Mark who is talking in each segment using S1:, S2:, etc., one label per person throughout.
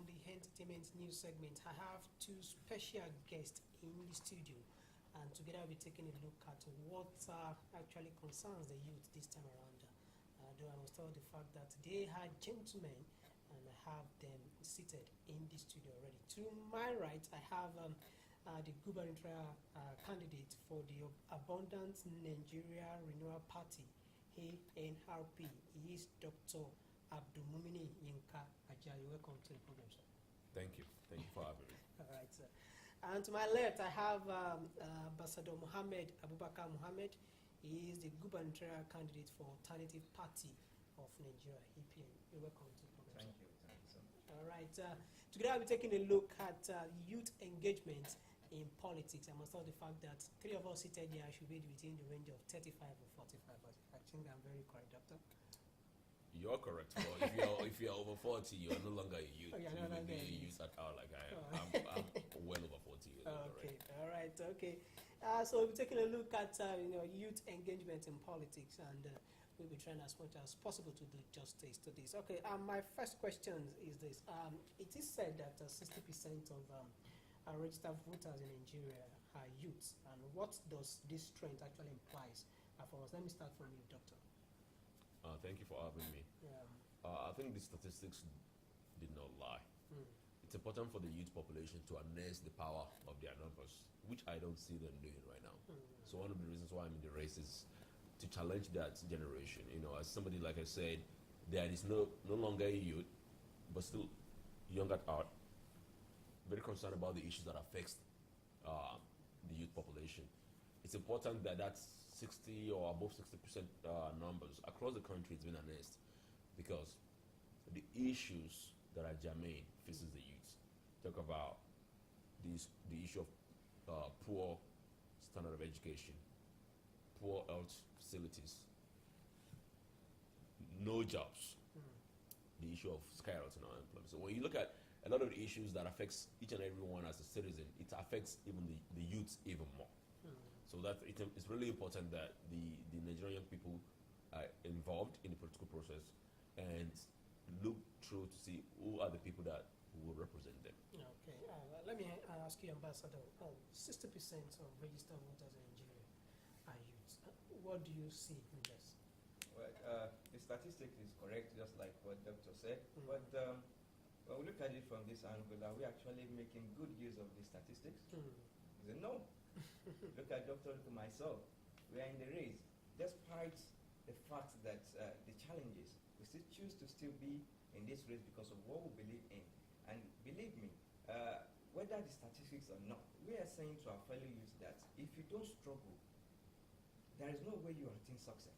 S1: on the entertainment news segment. I have two special guests in the studio, and together we'll be taking a look at what actually concerns the youth this time around. Though I must tell the fact that they are gentlemen, and I have them seated in the studio already. To my right, I have the gubernatorial candidate for the Abundant Nigeria Renewal Party, ANRP. He is Dr. Abdulmumini Yinka Ajayi. Welcome to the program, sir.
S2: Thank you. Thank you for having me.
S1: All right, sir. And to my left, I have Ambassador Mohammed Abubakar Mohammed. He is the gubernatorial candidate for Alternative Party of Nigeria, APN. You're welcome to the program.
S3: Thank you. Thank you so much.
S1: All right. Together, we'll be taking a look at youth engagement in politics. I must tell the fact that three of us seated here should be within the range of 35 or 45. But I think I'm very correct, Doctor.
S2: You're correct. Well, if you're over 40, you're no longer a youth.
S1: Oh, you're
S2: you
S1: no
S2: will
S1: longer
S2: be
S1: a
S2: a
S1: youth.
S2: youth at all like I am.
S1: Oh.
S2: I'm well over 40 years old
S1: Okay,
S2: already.
S1: all right, okay. So we'll be taking a look at youth engagement in politics, and we'll be trying as much as possible to do justice to this. Okay, my first question is this. It is said that 60% of registered voters in Nigeria are youths, and what does this trend actually implies for us? Let me start from you, Doctor.
S2: Thank you for having me. I think the statistics did not lie. It's important for the youth population to harness the power of their numbers, which I don't see them doing right now. So one of the reasons why I'm in the race is to challenge that generation. You know, as somebody, like I said, there is no longer a youth, but still young at heart, very concerned about the issues that affects the youth population. It's important that that's 60 or above 60% numbers across the country has been harnessed, because the issues that are germane faces the youth. Talk about the issue of poor standard of education, poor health facilities, no jobs, the issue of skyrocketing unemployment. So when you look at a lot of the issues that affects each and every one as a citizen, it affects even the youth even more. So that it's really important that the Nigerian people are involved in the political process and look through to see who are the people that will represent them.
S1: Okay, let me ask you, Ambassador. 60% of registered voters in Nigeria are youths. What do you see in this?
S3: Well, the statistic is correct, just like what Doctor said. But when we look at it from this angle, are we actually making good use of the statistics? Is it no? Look at Doctor, look at myself. We are in the race, despite the fact that the challenges, we still choose to still be in this race because of what we believe in. And believe me, whether the statistics or not, we are saying to our fellow youth that if you don't struggle, there is no way you will attain success.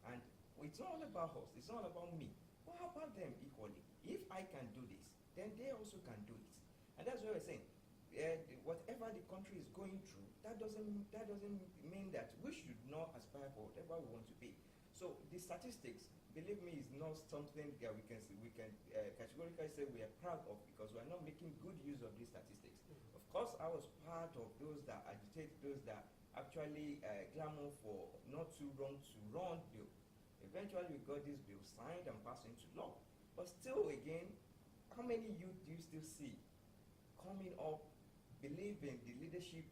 S3: And it's not all about us, it's not about me. What about them equally? If I can do this, then they also can do it. And that's what we're saying. Whatever the country is going through, that doesn't mean that we should not aspire for whatever we want to be. So the statistics, believe me, is not something that we can categorically say we are proud of, because we are not making good use of these statistics. Of course, I was part of those that agitate, those that actually clamor for not too wrong to run bill. Eventually, we got this bill signed and passed into law. But still, again, how many youth do you still see coming up, believing the leadership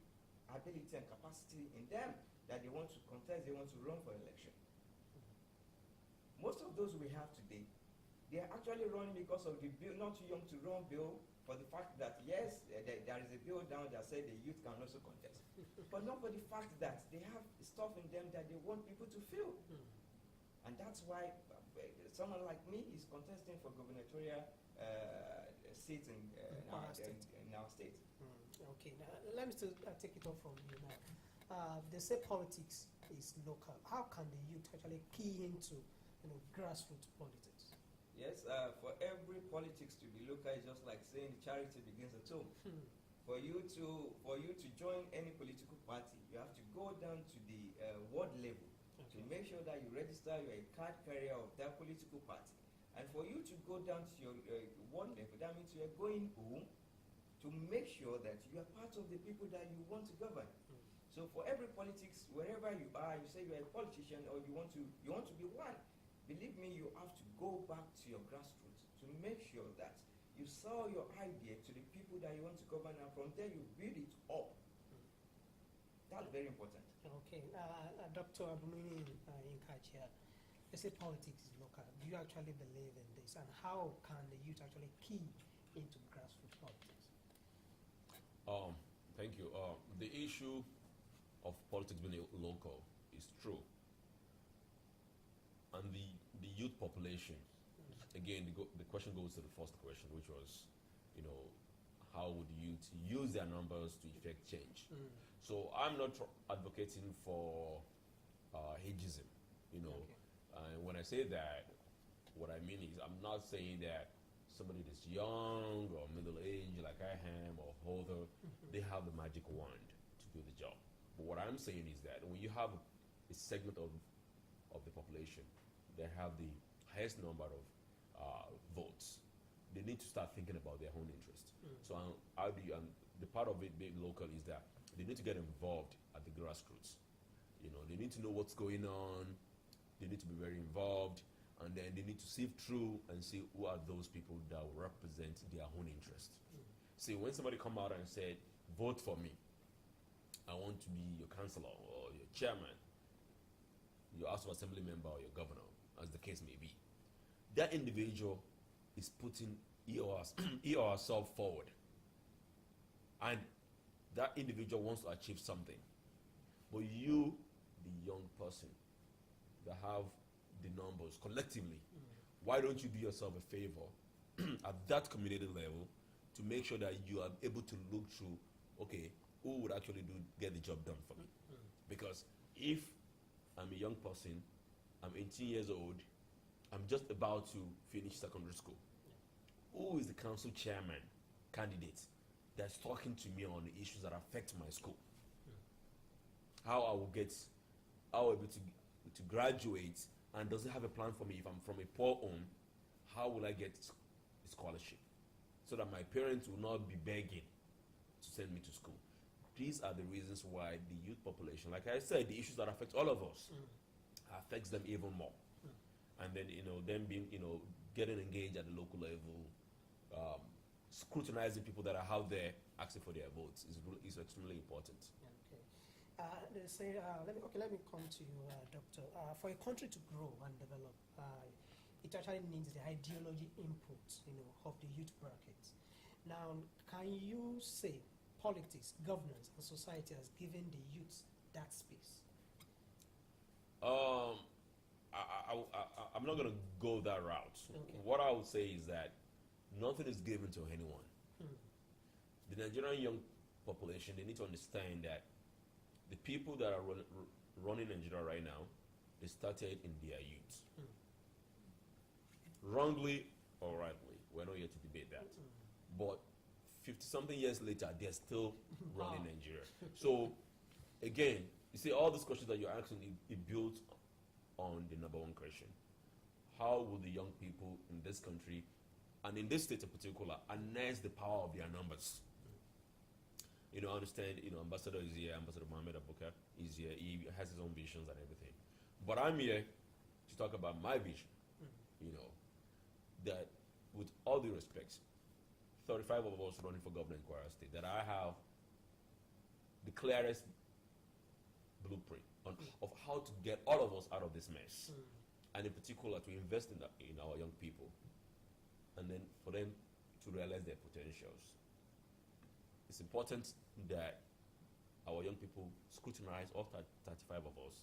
S3: ability and capacity in them, that they want to contest, they want to run for election? Most of those we have today, they are actually running because of the bill, not too young to run bill, for the fact that yes, there is a bill down that said the youth can also contest. But not for the fact that they have stuff in them that they want people to feel. And that's why someone like me is contesting for gubernatorial seats in our state.
S1: Okay, now let me still take it off from you now. They say politics is local. How can the youth actually key into grassroots politics?
S3: Yes, for every politics to be local, it's just like saying charity begins at home. For you to join any political party, you have to go down to the ward level to make sure that you register, you are a card carrier of that political party. And for you to go down to your ward level, that means you are going home to make sure that you are part of the people that you want to govern. So for every politics, wherever you are, you say you are a politician or you want to be one. Believe me, you have to go back to your grassroots to make sure that You sell your idea to the people that you want to govern, and from there you build it up. That's very important.
S1: Okay, Dr. Abumini Inkachi, let's say politics is local. Do you actually believe in this, and how can the youth actually key into grassroots politics?
S2: Thank you. The issue of politics being local is true, and the youth population. Again, the question goes to the first question, which was, how would youth use their numbers to effect change? So I'm not advocating for ageism,
S1: Okay.
S2: And when I say that, what I mean is I'm not saying that somebody that's young or middle-aged like I am or older, they have the magic wand to do the job. But what I'm saying is that when you have a segment of the population that have the highest number of votes, they need to start thinking about their own interest. So the part of it being local is that they need to get involved at the grassroots. They need to know what's going on. They need to be very involved, and then they need to sift through and see who are those people that will represent their own interest. See, when somebody come out and said, vote for me, I want to be your councillor or your chairman, your House of Assembly member or your governor, as the case may be, that individual is putting he or herself forward, and that individual wants to achieve something. But you, the young person that have the numbers collectively, why don't you do yourself a favor at that community level to make sure that you are able to look through, okay, who would actually get the job done for me? Because if I'm a young person, I'm 18 years old, I'm just about to finish secondary school, who is the council chairman candidate that's talking to me on the issues that affect my school? How I will able to graduate, and does it have a plan for me? If I'm from a poor home, how will I get a scholarship so that my parents will not be begging to send me to school? These are the reasons why the youth population, like I said, the issues that affect all of us, affects them even more. And then, them being, getting engaged at the local level, scrutinizing people that are out there asking for their votes is extremely important.
S1: Okay. They say, let me come to you, Doctor. For a country to grow and develop, it actually needs the ideology input, of the youth bracket. Now, can you say politics, governance, and society has given the youth that space?
S2: I'm not going to go that route.
S1: Okay.
S2: What I would say is that nothing is given to anyone. The Nigerian young population, they need to understand that the people that are running Nigeria right now, they started in their youth. Wrongly or rightly, we're not here to debate that. But 50-something years later, they're still running Nigeria. So, again, you see, all these questions that you're asking, it builds on the number one question. How will the young people in this country, and in this state in particular, harness the power of their numbers? I understand, Ambassador is here, Ambassador Mohammed Abubakar is here, he has his own visions and everything. But I'm here to talk about my vision, that with all due respect, 35 of us running for governor in Kwara State, that I have the clearest blueprint of how to get all of us out of this mess, and in particular to invest in our young people, and then for them to realize their potentials. It's important that our young people scrutinize all 35 of us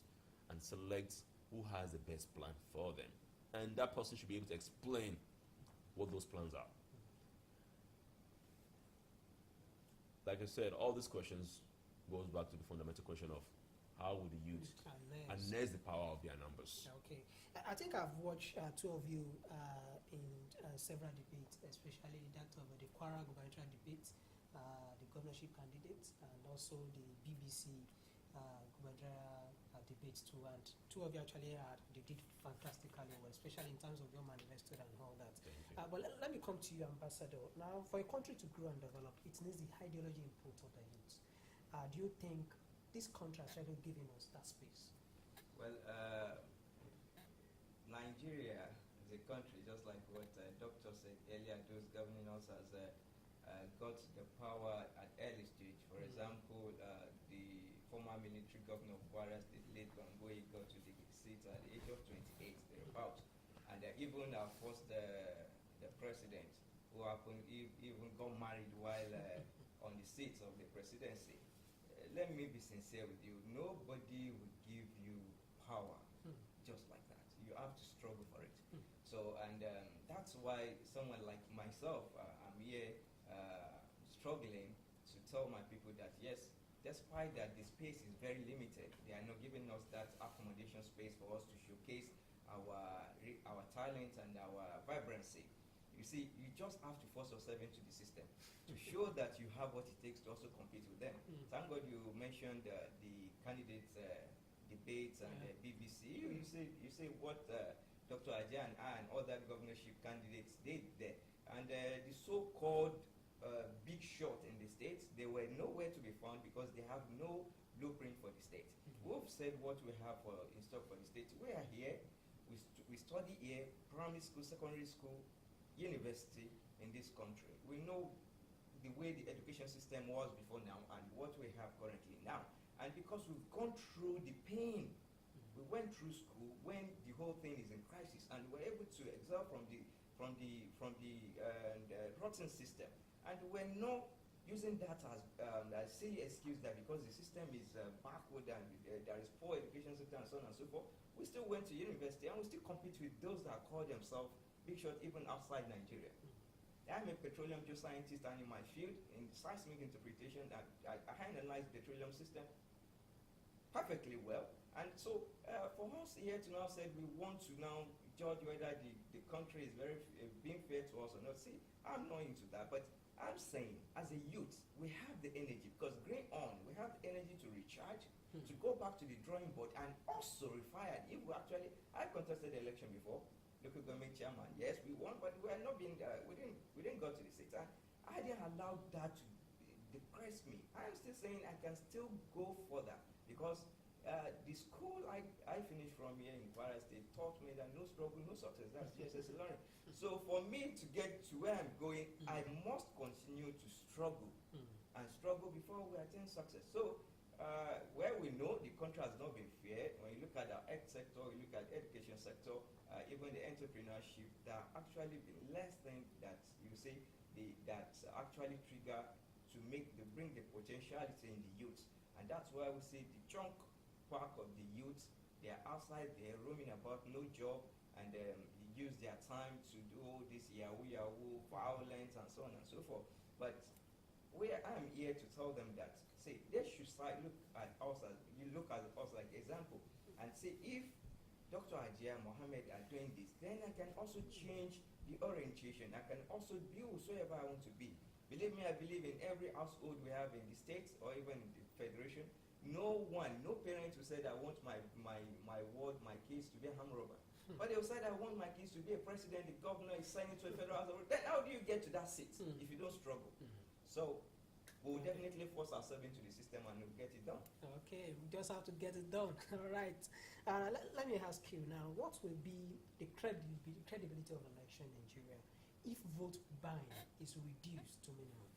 S2: and select who has the best plan for them, and that person should be able to explain what those plans are. Like I said, all these questions goes back to the fundamental question of how would the youth harness the power of their numbers.
S1: Okay. I think I've watched two of you in several debates, especially that of the Kwara Gubernatorial Debate, the governorship candidate, and also the BBC gubernatorial debates too. And two of you actually they did fantastically well, especially in terms of your manifesto and all that. But let me come to you, Ambassador. Now, for a country to grow and develop, it needs the ideology input of the youth. Do you think this country is actually giving us that space?
S3: Well, Nigeria is is a country, just like what Doctor said earlier. Those governing us has got the power at early stage. For example, the former military governor of Kwara State, late Bangoyi, got to the seat at the age of 28, thereabout. And even our first the president, who happened even got married while on the seat of the presidency. Let me be sincere with you. Nobody will give you power just like that. You have to struggle for it. So, and that's why someone like myself, I'm here struggling to tell my people that yes, despite that the space is very limited, they are not giving us that accommodation space for us to showcase our talent and our vibrancy. You see, you just have to force yourself into the system to show that you have what it takes to also compete with them. Thank God you mentioned the candidates debates and BBC. You say what Dr. Ajay and I and other governorship candidates did there, and the so-called big shot in the states, they were nowhere to be found because they have no blueprint for the state. We've said what we have in stock for the state. We are here, we study here, primary school, secondary school, university in this country. We know the way the education system was before now and what we have currently now. And because we've gone through the pain, we went through school when the whole thing is in crisis, and we're able to excel from the rotten system. And we're not using that as a silly excuse that because the system is backward and there is poor education system and so on and so forth, we still went to university and we still compete with those that call themselves big shot even outside Nigeria. I'm a petroleum geoscientist, and in my field, in seismic interpretation, I analyze the petroleum system perfectly well. And so for us here to now say we want to now judge whether the country is being fair to us or not, see, I'm not into that. But I'm saying, as a youth, we have the energy, because going on, we have the energy to recharge, to go back to the drawing board, and also refire. If we actually, I contested the election before, local government chairman. Yes, we won, but we are not being. We didn't go to the seat. And I didn't allow that to depress me. I'm still saying I can still go further, because the school I finished from here in Kwara State taught me that no struggle, no success. That's GSS learning. So for me to get to where I'm going, I must continue to struggle and struggle before we attain success. So where we know the country has not been fair, when you look at the health sector, you look at the education sector, even the entrepreneurship, there are actually been less things that you say that actually trigger to bring the potentiality in the youth. And that's why we see the chunk part of the youth, they are outside, they're roaming about, no job, and they use their time to do this yahoo, violence, and so on and so forth. But I'm here to tell them that, say, they should look at us like example, and say, if Dr. Ajay and Mohammed are doing this, then I can also change the orientation. I can also be whosoever I want to be. Believe me, I believe in every household we have in the states or even in the federation, no parent who said, I want my kids to be a armed robber. But they will say, I want my kids to be a president, the governor, a senator, a federal house. Then how do you get to that seat if you don't struggle? So we'll definitely force ourselves into the system and we'll get it done.
S1: Okay, we just have to get it done. All right. Let me ask you now, what will be the credibility of election in Nigeria if vote buying is reduced to minimum?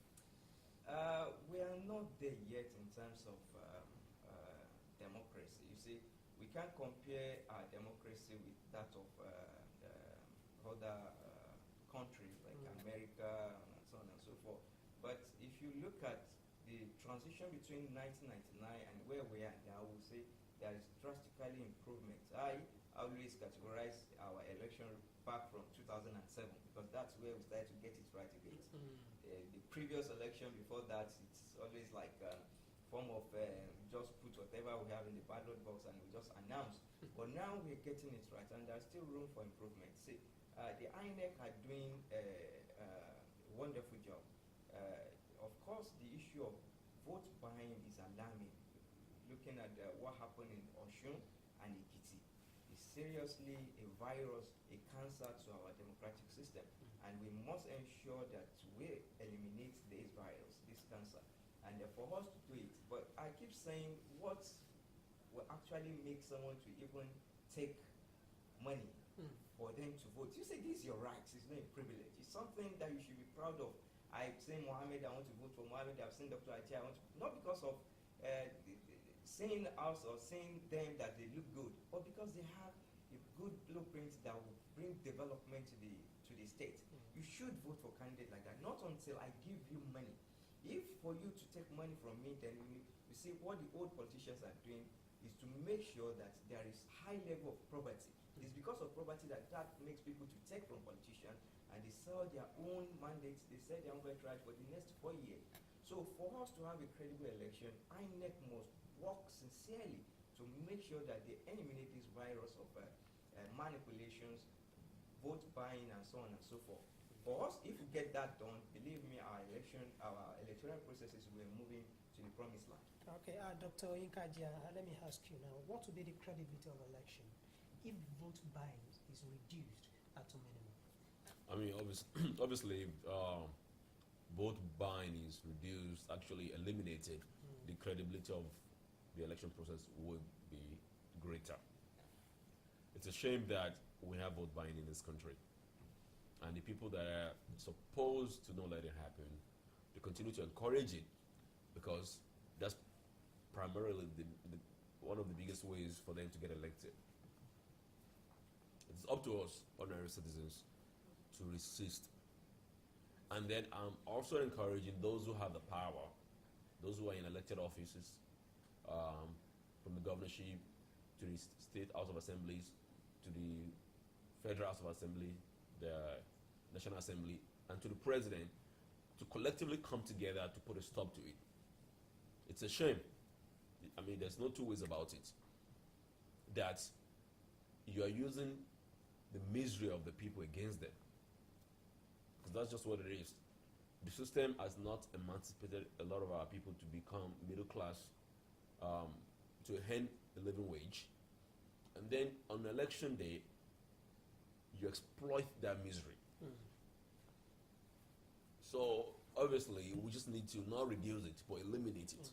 S3: We are not there yet in terms of democracy. You see, we can't compare our democracy with that of other countries like America and so on and so forth. But if you look at the transition between 1999 and where we are now, we'll say there is drastically improvement. I always categorize our election back from 2007 because that's where we started to get it right a bit. The previous election before that, it's always like a form of just put whatever we have in the ballot box and we just announce. But now we're getting it right, and there's still room for improvement. See, the INEC are doing a wonderful job. Of course, the issue of vote buying is alarming. Looking at what happened in Osun and Ikiti, is seriously a virus, a cancer to our democratic system. And we must ensure that we eliminate this virus, this cancer. And for us to do it, but I keep saying what will actually make someone to even take money for them to vote. You say this is your right, it's not a privilege. It's something that you should be proud of. I've seen Mohammed, I want to vote for Mohammed. I've seen Dr. Ajay, I want to, not because of seeing us or seeing them that they look good, but because they have a good blueprint that will bring development to the state. You should vote for a candidate like that, not until I give you money. If for you to take money from me, then you see what the old politicians are doing is to make sure that there is high level of poverty. It's because of poverty that makes people to take from politicians, and they sell their own mandates, they sell their own right for the next 4 years. So for us to have a credible election, INEC must work sincerely to make sure that they eliminate this virus of manipulations, vote buying, and so on and so forth. For us, if we get that done, believe me, our electoral processes will be moving to the promised land.
S1: Okay, Dr. Inkadia, let me ask you now, what will be the credibility of election if vote buying is reduced to minimum?
S2: I mean, obviously, vote buying is reduced, actually eliminated, the credibility of the election process would be greater. It's a shame that we have vote buying in this country. And the people that are supposed to not let it happen, they continue to encourage it, because that's primarily one of the biggest ways for them to get elected. It's up to us, ordinary citizens, to resist. And then I'm also encouraging those who have the power, those who are in elected offices, from the governorship to the state House of Assemblies, to the Federal House of Assembly, the National Assembly, and to the President, to collectively come together to put a stop to it. It's a shame. I mean, there's no two ways about it, that you are using the misery of the people against them. Because that's just what it is. The system has not emancipated a lot of our people to become middle class, to earn a living wage. And then on election day, you exploit their misery. So obviously, we just need to not reduce it, but eliminate it.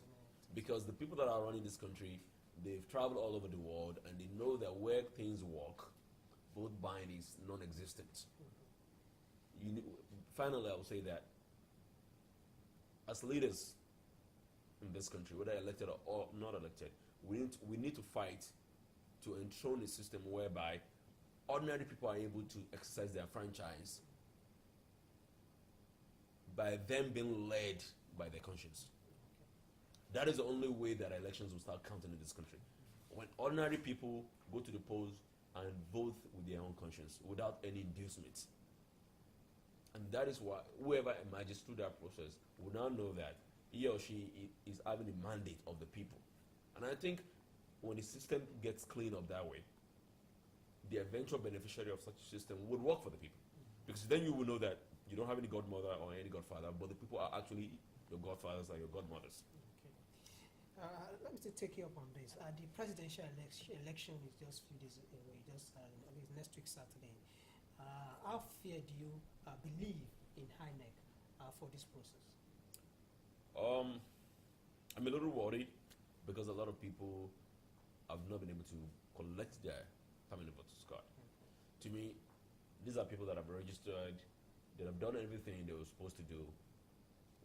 S2: Because the people that are running this country, they've traveled all over the world, and they know that where things work, vote buying is non-existent. Finally, I will say that as leaders in this country, whether elected or not elected, we need to fight to enthrone a system whereby ordinary people are able to exercise their franchise by them being led by their conscience. That is the only way that elections will start counting in this country. When ordinary people go to the polls and vote with their own conscience without any inducements. And that is why whoever emerges through that process will now know that he or she is having a mandate of the people. And I think when the system gets cleaned up that way, the eventual beneficiary of such a system would work for the people. Because then you will know that you don't have any godmother or any godfather, but the people are actually your godfathers or your godmothers.
S1: Okay. Let me take you up on this. The presidential election is just a few days away, just next week Saturday. How fair do you believe in INEC for this process?
S2: I'm a little worried because a lot of people have not been able to collect their permanent voters card. To me, these are people that have registered, that have done everything they were supposed to do,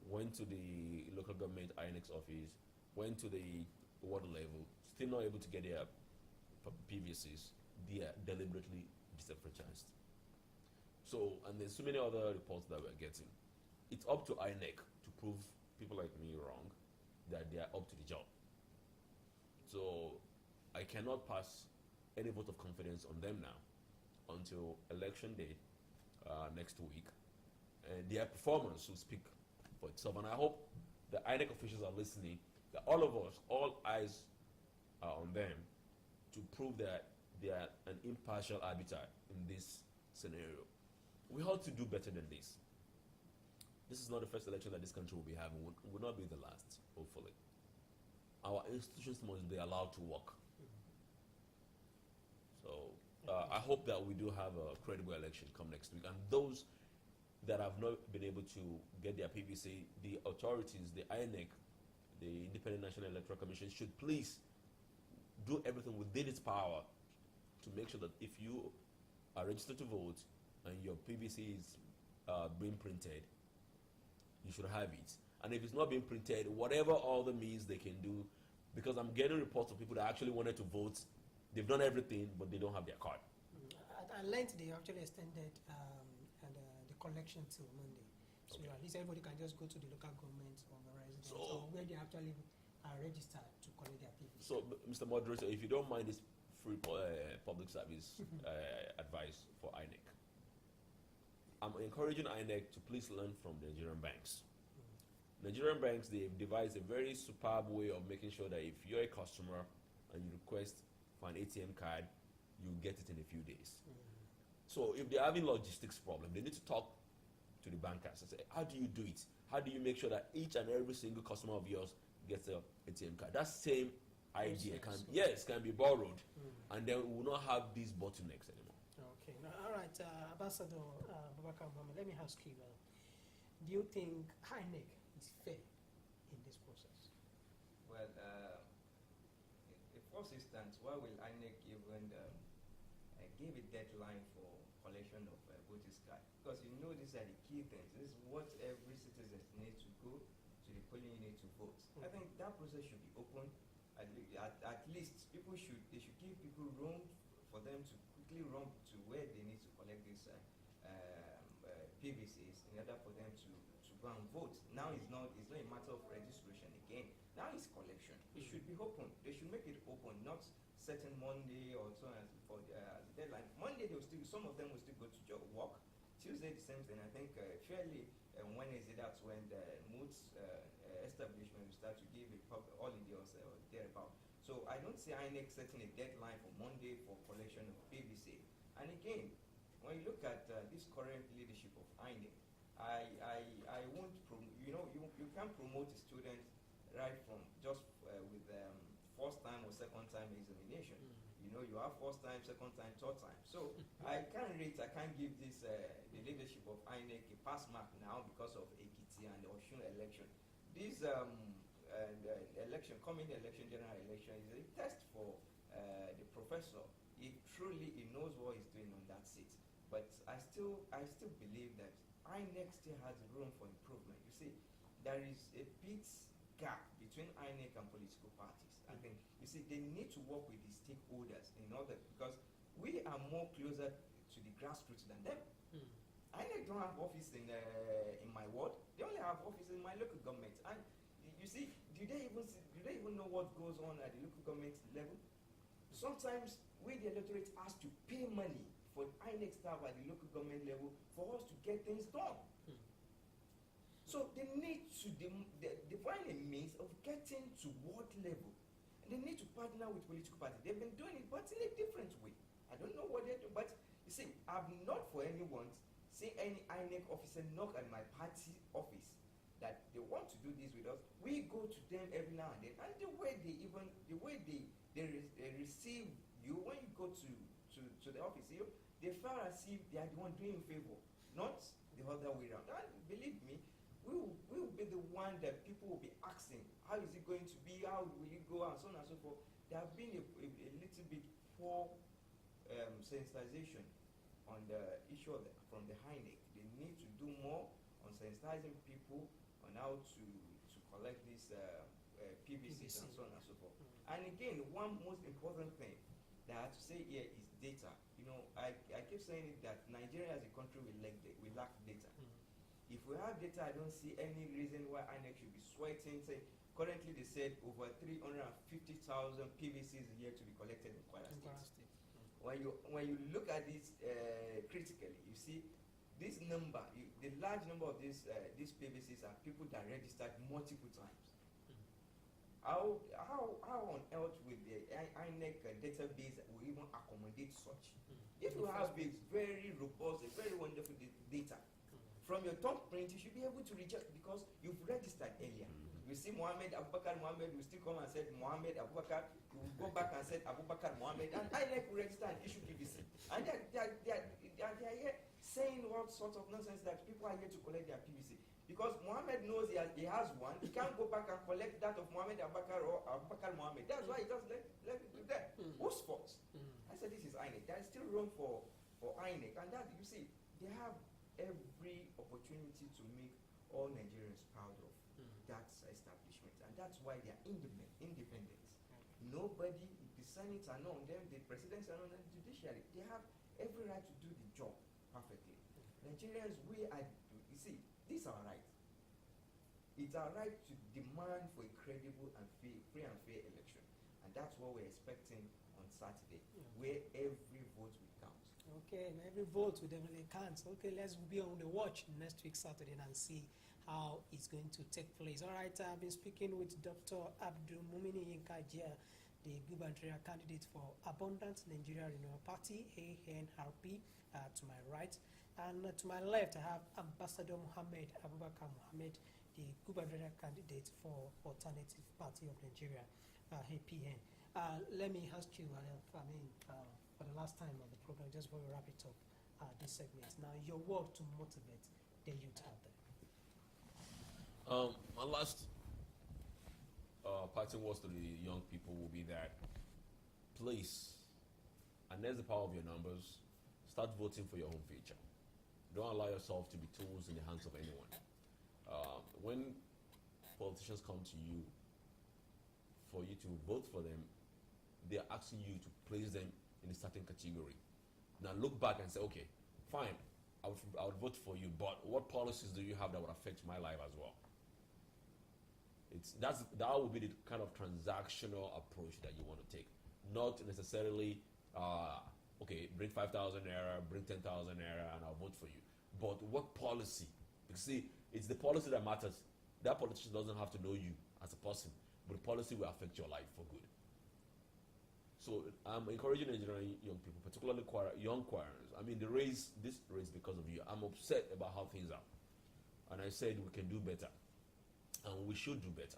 S2: went to the local government INEX office, went to the ward level, still not able to get their PVCs. They are deliberately disenfranchised. So, and there's so many other reports that we're getting. It's up to INEC to prove people like me wrong, that they are up to the job. So, I cannot pass any vote of confidence on them now until election day next week. And their performance will speak for itself. And I hope the INEC officials are listening, that all of us, all eyes are on them to prove that they are an impartial arbiter in this scenario. We ought to do better than this. This is not the first election that this country will be having. It will not be the last, hopefully. Our institutions must be allowed to work. So I hope that we do have a credible election come next week. And those that have not been able to get their PVC, the authorities, the INEC, the Independent National Electoral Commission, should please do everything within its power to make sure that if you are registered to vote and your PVC is being printed, you should have it. And if it's not being printed, whatever other means they can do, because I'm getting reports of people that actually wanted to vote, they've done everything, but they don't have their card.
S1: I learned they actually extended the collection till Monday. So at least everybody can just go to the local government or the residence or where they actually are registered to collect their PVC.
S2: So, Mr. Moderator, if you don't mind this free public service advice for INEC, I'm encouraging INEC to please learn from the Nigerian banks. Nigerian banks, they've devised a very superb way of making sure that if you're a customer and you request for an ATM card, you get it in a few days. So if they're having logistics problem, they need to talk to the bankers and say, how do you do it? How do you make sure that each and every single customer of yours gets an ATM card? That same idea can be borrowed, and then we will not have these bottlenecks anymore.
S1: Okay, all right, Ambassador Abubakar Mohammed, let me ask you, do you think INEC is fair in this process?
S3: Well, in first instance, why will INEC even give a deadline for collection of voters' card? Because you know these are the key things. This is what every citizen needs to go to the polling unit to vote. I think that process should be open. At least they should give people room for them to quickly run to where they need to collect these PVCs in order for them to go and vote. Now it's not a matter of registration again. Now it's collection. It should be open. They should make it open, not certain Monday or so as for the deadline. Monday some of them will still go to work. Tuesday the same thing. I think fairly Wednesday that's when the moods establishment will start to give a holiday or thereabout. So I don't see INEC setting a deadline for Monday for collection of PVC. And again, when you look at this current leadership of INEC, I won't you can't promote a student right from just with first time or second time examination. You know, you have first time, second time, third time. So I can't give this the leadership of INEC a pass mark now because of Ekiti and the Osun election. This coming election, general election, is a test for the professor. He knows what he's doing on that seat. But I still believe that INEC still has room for improvement. You see, there is a big gap between INEC and political parties. I think, you see, they need to work with the stakeholders in order, because we are more closer to the grassroots than them. INEC don't have office in my ward. They only have office in my local government. And you see, do they even know what goes on at the local government level? Sometimes we, the electorate, has to pay money for INEC staff at the local government level for us to get things done. So they need to define a means of getting to ward level. And they need to partner with political parties. They've been doing it, but in a different way. I don't know what they're doing, but you see, I've not for anyone seen any INEC officer knock at my party office that they want to do this with us. We go to them every now and then, and the way they receive you when you go to the office, they feel as if they are the one doing favor, not the other way around. And believe me, we will be the one that people will be asking, how is it going to be, how will it go, and so on and so forth. There have been a little bit poor sensitization on the issue from the INEC. They need to do more on sensitizing people on how to collect these PVCs and so on and so forth. And again, one most important thing that I have to say here is data. You know, I keep saying it that Nigeria as a country we lack data. If we have data, I don't see any reason why INEC should be sweating. Say, currently they said over 350,000 PVCs a year to be collected in Kwara State. When you look at this critically, you see this number, the large number of these PVCs are people that registered multiple times. How on earth will the INEC database will even accommodate such? If you have a very robust, a very wonderful data, from your thumbprint, you should be able to reject because you've registered earlier. You see Mohammed Abubakar Mohammed will still come and say Mohammed Abubakar. You will go back and say Abubakar Mohammed, and INEC will register and issue PVC. And they're here saying all sorts of nonsense that people are here to collect their PVC. Because Mohammed knows he has one, he can't go back and collect that of Mohammed Abubakar or Abubakar Mohammed. That's why he just let it do that. Whose fault? I said this is INEC. There is still room for for INEC, and that, you see, they have every opportunity to make all Nigerians proud of that establishment, and that's why they are independent. Nobody, the Senate are not on them, the presidents are not on them, the judiciary. They have every right to do the job perfectly. Nigerians, you see, this is our right. It's our right to demand for a credible and free and fair election. And that's what we're expecting on Saturday, where every vote will count.
S1: Okay, and every vote will definitely count. Okay, let's be on the watch next week Saturday and see how it's going to take place. All right, I've been speaking with Dr. Abdul Mumini Yinka-Jia, the gubernatorial candidate for Abundant Nigeria Renewal Party, ANRP, to my right. And to my left, I have Ambassador Mohammed Abubakar Mohammed, the gubernatorial candidate for Alternative Party of Nigeria, APN. Let me ask you, for the last time on the program, just before we wrap it up, this segment. Now, your work to motivate the youth out there.
S2: My last parting words to the young people will be that, please, harness the power of your numbers, start voting for your own future. Don't allow yourself to be tools in the hands of anyone. When politicians come to you for you to vote for them, they're asking you to place them in a certain category. Now look back and say, okay, fine, I would vote for you, but what policies do you have that would affect my life as well? That would be the kind of transactional approach that you want to take. Not necessarily, okay, bring 5,000 naira, bring 10,000 naira, and I'll vote for you. But what policy? Because see, it's the policy that matters. That politician doesn't have to know you as a person, but the policy will affect your life for good. So I'm encouraging Nigerian young people, particularly young Kwarans. I mean, this race because of you. I'm upset about how things are. And I said we can do better. And we should do better.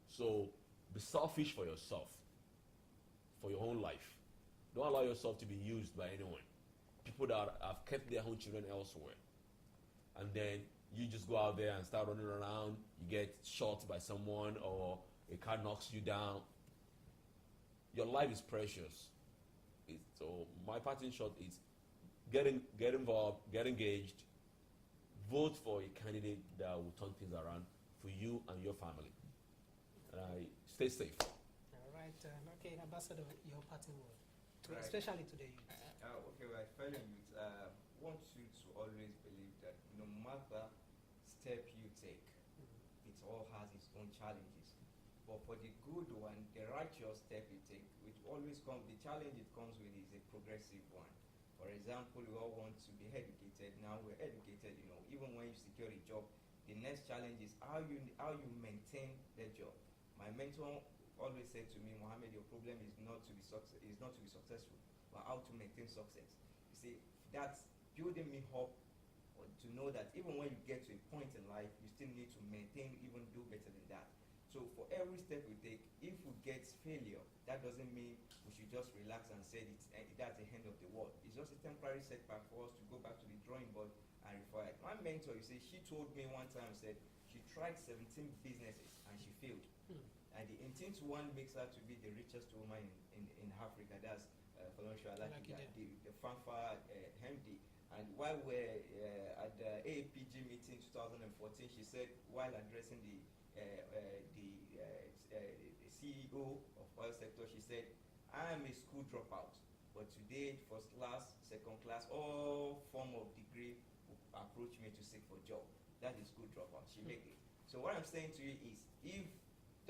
S2: So be selfish for yourself, for your own life. Don't allow yourself to be used by anyone. People that have kept their own children elsewhere. And then you just go out there and start running around, you get shot by someone or a car knocks you down. Your life is precious. So my parting shot is get involved, get engaged, vote for a candidate that will turn things around for you and your family. Stay safe.
S1: All right. Okay, Ambassador, your parting word,
S3: Right.
S1: especially to the youth.
S3: Okay, right. Fellow youth, want you to always believe that no matter step you take, it all has its own challenges. But for the good one, the righteous step you take, which always comes, the challenge it comes with is a progressive one. For example, we all want to be educated. Now we're educated, even when you secure a job, the next challenge is how you maintain the job. My mentor always said to me, Mohammed, your problem is not to be successful, but how to maintain success. You see, that's building me up to know that even when you get to a point in life, you still need to maintain, even do better than that. So for every step we take, if we get failure, that doesn't mean we should just relax and say that's the end of the world. It's just a temporary setback for us to go back to the drawing board and refire. My mentor, she told me one time, said she tried 17 businesses and she failed. And the 18th one makes her to be the richest woman in Africa. That's the fanfare MD. And while we're at the APG meeting 2014, she said, while addressing the CEO of oil sector, she said, I am a school dropout, but today, first class, second class, all form of degree approach me to seek for job. That is school dropout. She make it. So what I'm saying to you is, if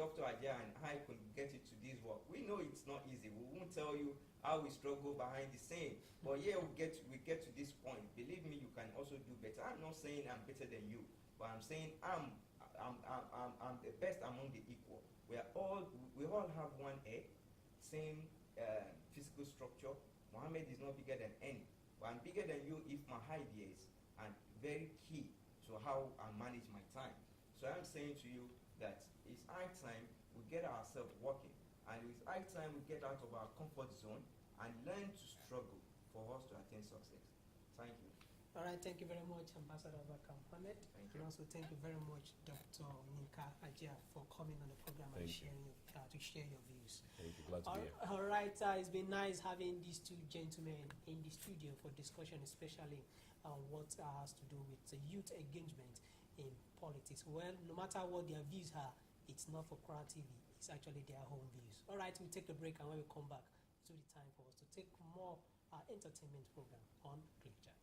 S3: Dr. Ajay and I could get it to this work, we know it's not easy. We won't tell you how we struggle behind the scene, but yeah, we get to this point. Believe me, you can also do better. I'm not saying I'm better than you, but I'm saying I'm the best among the equal. We all have one head, same physical structure. Mohammed is not bigger than any, but I'm bigger than you if my ideas are very key to how I manage my time. So I'm saying to you that it's high time we get ourselves working, and it's high time we get out of our comfort zone and learn to struggle for us to attain success. Thank you.
S1: All right, thank you very much, Ambassador Bakam Mohammed.
S3: Thank
S1: And
S3: you.
S1: also thank you very much, Dr. Ninka Ajia, for coming on the program and
S2: Thank you.
S1: sharing to share your views.
S2: Thank you. Glad to be here.
S1: All right, it's been nice having these two gentlemen in the studio for discussion, especially on what has to do with the youth engagement in politics. Well, no matter what their views are, it's not for Kwara TV. It's actually their own views. All right, we'll take a break, and when we come back, it's really time for us to take more entertainment program on Cliq Chat.